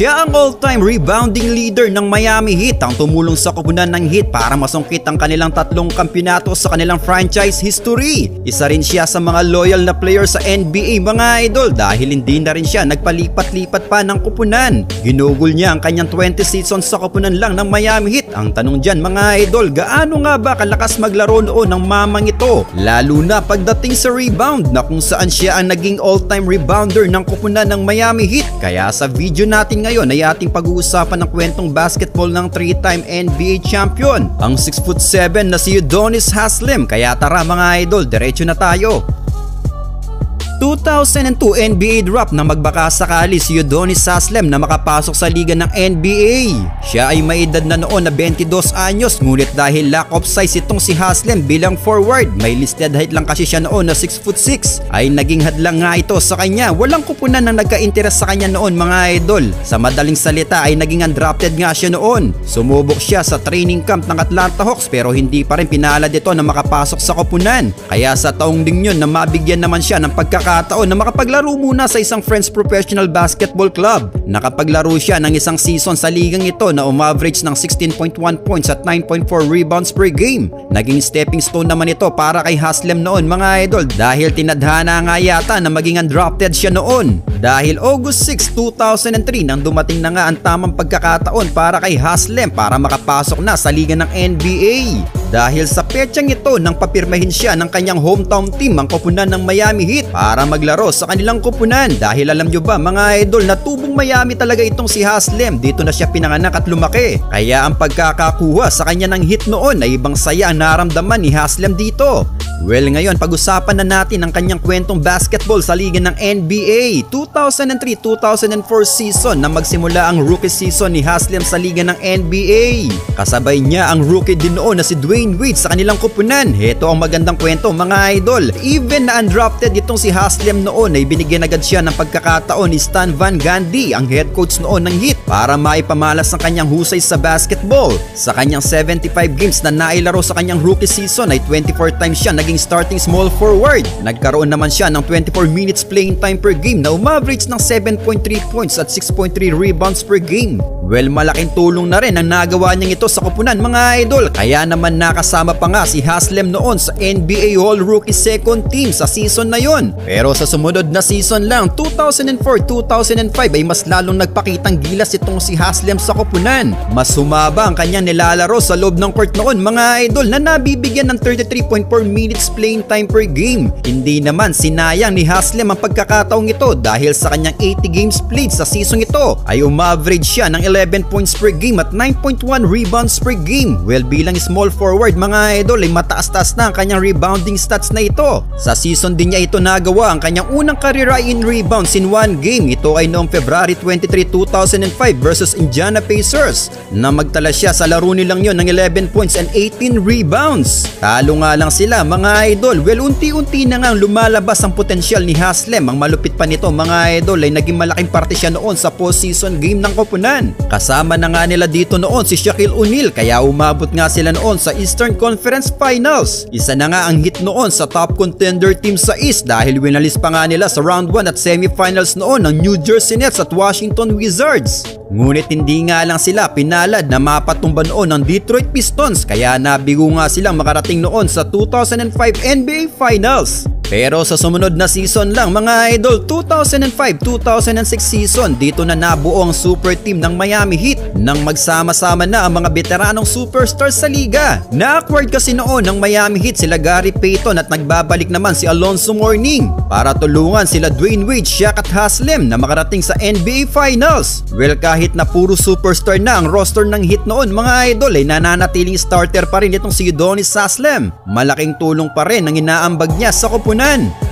Siya ang all-time rebounding leader ng Miami Heat, ang tumulong sa koponan ng Heat para masungkit ang kanilang 3 kampyonato sa kanilang franchise history. Isa rin siya sa mga loyal na player sa NBA mga idol dahil hindi na rin siya nagpalipat-lipat pa ng koponan. Ginugol niya ang kanyang 20 seasons sa koponan lang ng Miami Heat. Ang tanong dyan mga idol, gaano nga ba kalakas maglaro noon ng mamang ito? Lalo na pagdating sa rebound na kung saan siya ang naging all-time rebounder ng koponan ng Miami Heat. Kaya sa video natin ngayon ay ating pag-uusapan ng kwentong basketball ng 3-time NBA champion, ang 6'7" na si Udonis Haslem. Kaya tara mga idol, diretso na tayo. 2002 NBA draft na magbaka sakali si Udonis Haslem na makapasok sa liga ng NBA. Siya ay may edad na noon na 22 anyos, ngunit dahil lack of size itong si Haslem bilang forward, may listed height lang kasi siya noon na 6'6", ay naging hadlang nga ito sa kanya. Walang kupunan na nagka-interes sa kanya noon mga idol. Sa madaling salita ay naging undrafted nga siya noon. Sumubok siya sa training camp ng Atlanta Hawks pero hindi pa rin pinalad ito na makapasok sa kupunan. Kaya sa taong ding yun na mabigyan naman siya ng pagkakataon na makapaglaro muna sa isang Friends Professional Basketball Club. Nakapaglaro siya ng isang season sa ligang ito na umaverage ng 16.1 points at 9.4 rebounds per game. Naging stepping stone naman ito para kay Haslem noon mga idol dahil tinadhana nga yata na maging undrafted siya noon. Dahil August 6, 2003 nang dumating na nga ang tamang pagkakataon para kay Haslem para makapasok na sa liga ng NBA. Dahil sa petsang ito nang papirmahin siya ng kanyang hometown team ang koponan ng Miami Heat para maglaro sa kanilang koponan. Dahil alam nyo ba mga idol na tubong Miami talaga itong si Haslem, dito na siya pinanganak at lumaki. Kaya ang pagkakakuha sa kanya ng Heat noon ay ibang saya ang naramdaman ni Haslem dito. Well ngayon pag-usapan na natin ang kanyang kwentong basketball sa liga ng NBA. 2003-2004 season na magsimula ang rookie season ni Haslem sa liga ng NBA. Kasabay niya ang rookie din noon na si Dwayne Wade sa kanilang koponan. Heto ang magandang kwento mga idol. Even na undrafted itong si Haslem noon ay binigyan agad siya ng pagkakataon ni Stan Van Gundy, ang head coach noon ng Heat, para maipamalas ang kanyang husay sa basketball. Sa kanyang 75 games na nailaro sa kanyang rookie season ay 24 times siya naging starting small forward. Nagkaroon naman siya ng 24 minutes playing time per game na umaverage ng 7.3 points at 6.3 rebounds per game. Well, malaking tulong na rin ang nagawa niyang ito sa koponan mga idol. Kaya naman nakasama pa nga si Haslem noon sa NBA All-Rookie Second Team sa season na yon. Pero sa sumunod na season lang, 2004-2005 ay mas lalong nagpakitang gilas itong si Haslem sa koponan. Mas humaba ang kanyang nilalaro sa loob ng court noon mga idol na nabibigyan ng 33.4 minutes playing time per game. Hindi naman sinayang ni Haslem ang pagkakataong ito dahil sa kanyang 80 games played sa season ito ay umaverage siya ng 11 points per game at 9.1 rebounds per game. Well, bilang small forward mga idol ay mataas-taas na ang kanyang rebounding stats na ito. Sa season din niya ito nagawa ang kanyang unang career high in rebounds in one game. Ito ay noong February 23, 2005 versus Indiana Pacers na magtala siya sa laro nilang yon ng 11 points and 18 rebounds. Talo nga lang sila mga idol. Well, unti-unti na nga lumalabas ang potensyal ni Haslem. Ang malupit pa nito mga idol ay naging malaking parte siya noon sa postseason game ng koponan. Kasama na nga nila dito noon si Shaquille O'Neal kaya umabot nga sila noon sa Eastern Conference Finals. Isa na nga ang Heat noon sa top contender team sa East dahil winalis pa nga nila sa round 1 at semifinals noon ng New Jersey Nets at Washington Wizards. Ngunit hindi nga lang sila pinalad na mapatumba noon ng Detroit Pistons kaya nabigo nga silang makarating noon sa 2005 NBA Finals. Pero sa sumunod na season lang mga idol, 2005-2006 season, dito na nabuo ang super team ng Miami Heat nang magsama-sama na ang mga veteranong superstars sa liga. Na-acquired kasi noon ng Miami Heat sila Gary Payton at nagbabalik naman si Alonzo Mourning para tulungan sila Dwayne Wade, Shaq at Haslem na makarating sa NBA Finals. Well, kahit na puro superstar na ang roster ng Heat noon mga idol ay nananatiling starter pa rin itong si Udonis Haslem. Malaking tulong pa rin ang inaambag niya sa koponan.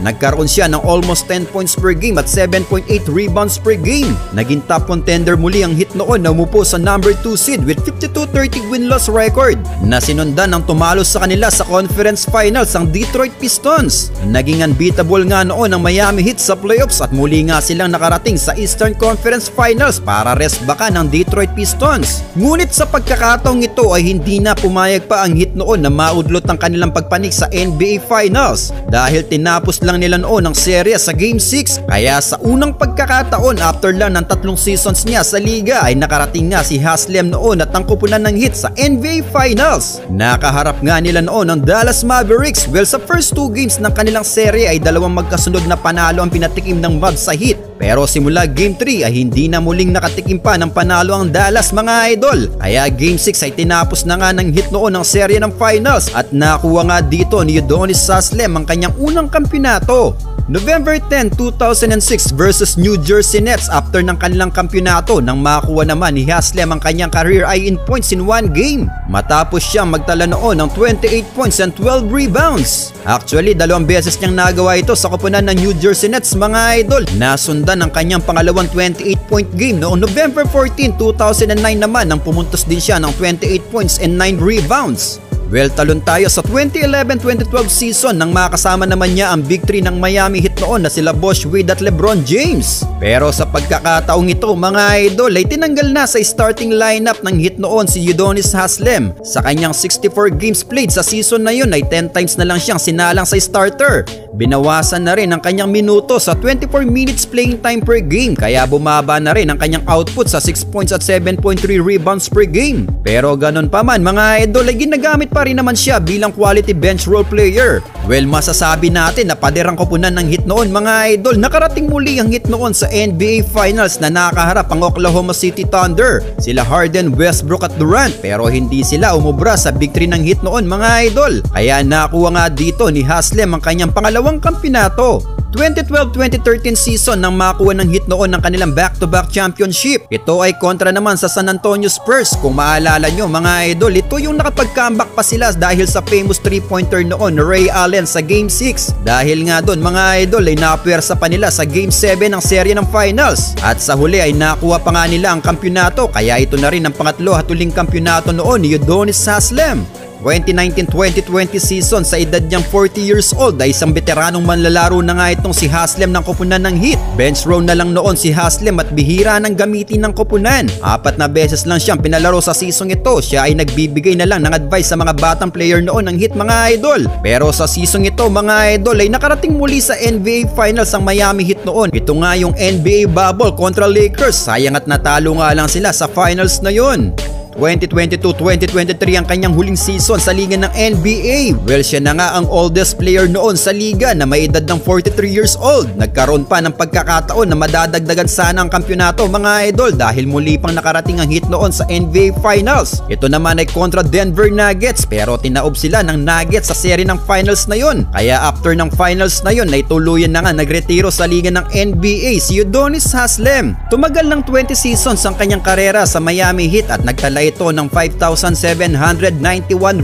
Nagkaroon siya ng almost 10 points per game at 7.8 rebounds per game. Naging top contender muli ang Heat noon na umupo sa number 2 seed with 52-30 win-loss record na sinundan ng tumalo sa kanila sa conference finals ang Detroit Pistons. Naging unbeatable nga noon ang Miami Heat sa playoffs at muli nga silang nakarating sa Eastern Conference Finals para rest baka ng Detroit Pistons. Ngunit sa pagkakataong ito ito ay hindi na pumayag pa ang Heat noon na maudlot ang kanilang pagpanik sa NBA Finals dahil tinapos lang nila noon ang serye sa Game 6. Kaya sa unang pagkakataon after lang ng 3 seasons niya sa liga ay nakarating nga si Haslem noon at ang kupunan ng Heat sa NBA Finals. Nakaharap nga nila noon ang Dallas Mavericks. Well, sa first 2 games ng kanilang serye ay dalawang magkasunod na panalo ang pinatikim ng Mavs sa Heat. Pero simula Game 3 ay hindi na muling nakatikim pa ng panalo ang Dallas mga idol. Kaya Game 6 ay tinapos na nga ng Heat noon ang serye ng Finals at nakuha nga dito ni Udonis Haslem ang kanyang unang kampyonato. November 10, 2006 versus New Jersey Nets after ng kanilang kampyonato nang makuha naman ni Haslem ang kanyang career high in points in 1 game. Matapos siyang magtala noon ng 28 points and 12 rebounds. Actually, 2 beses niyang nagawa ito sa koponan ng New Jersey Nets mga idol. Nasundan ang kanyang pangalawang 28-point game noong November 14, 2009 naman nang pumuntos din siya ng 28 points and 9 rebounds. Well, talon tayo sa 2011-2012 season nang makasama naman niya ang Big 3 ng Miami Heat noon na sila Bosh Wade at LeBron James. Pero sa pagkakataong ito mga idol ay tinanggal na sa starting lineup ng Heat noon si Udonis Haslem. Sa kanyang 64 games played sa season na yun ay 10 times na lang siyang sinalang sa starter. Binawasan na rin ang kanyang minuto sa 24 minutes playing time per game kaya bumaba na rin ang kanyang output sa 6 points at 7.3 rebounds per game. Pero ganun pa man mga idol ay ginagamit pa rin naman siya bilang quality bench role player. Well, masasabi natin na paderang koponan ng Heat noon mga idol. Nakarating muli ang Heat noon sa NBA Finals na nakaharap ang Oklahoma City Thunder. Sila Harden, Westbrook at Durant pero hindi sila umubra sa Big 3 ng Heat noon mga idol. Kaya nakuha nga dito ni Haslem ang kanyang pangalawang kampyonato. 2012-2013 season nang makuha ng Heat noon ng kanilang back-to-back championship. Ito ay kontra naman sa San Antonio Spurs. Kung maalala nyo mga idol, ito yung nakapag-comeback pa sila dahil sa famous 3-pointer noon Ray Allen sa Game 6. Dahil nga doon mga idol ay napuwersa pa nila sa Game 7 ng serye ng Finals. At sa huli ay nakuha pa nga nila ang kampyonato kaya ito na rin ang pangatlo at huling kampyonato noon ni Udonis Haslem. 2019-2020 season sa edad niyang 40 years old ay isang veteranong manlalaro na nga itong si Haslem ng koponan ng Heat. Bench row na lang noon si Haslem at bihira ng gamitin ng koponan. 4 na beses lang siyang pinalaro sa season ito. Siya ay nagbibigay na lang ng advice sa mga batang player noon ng Heat mga idol. Pero sa season ito mga idol ay nakarating muli sa NBA Finals ang Miami Heat noon. Ito nga yung NBA bubble kontra Lakers. Sayang at natalo nga lang sila sa finals na yun. 2022-2023 ang kanyang huling season sa liga ng NBA. Well, siya na nga ang oldest player noon sa liga na may edad ng 43 years old. Nagkaroon pa ng pagkakataon na madadagdagan sana ang kampyonato mga idol dahil muli pang nakarating ang Heat noon sa NBA Finals. Ito naman ay kontra Denver Nuggets pero tinaob sila ng Nuggets sa serie ng Finals na yun. Kaya after ng Finals na yun ay tuluyan na nga nagretiro sa liga ng NBA si Udonis Haslem. Tumagal ng 20 seasons ang kanyang karera sa Miami Heat at nagtala ito ng 5,791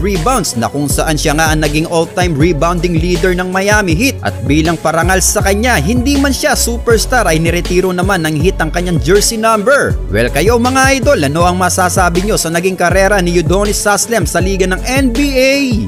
rebounds na kung saan siya nga ang naging all-time rebounding leader ng Miami Heat. At bilang parangal sa kanya, hindi man siya superstar ay niretiro naman ng Heat ang kanyang jersey number. Well, kayo mga idol, ano ang masasabi nyo sa naging karera ni Udonis Haslem sa liga ng NBA?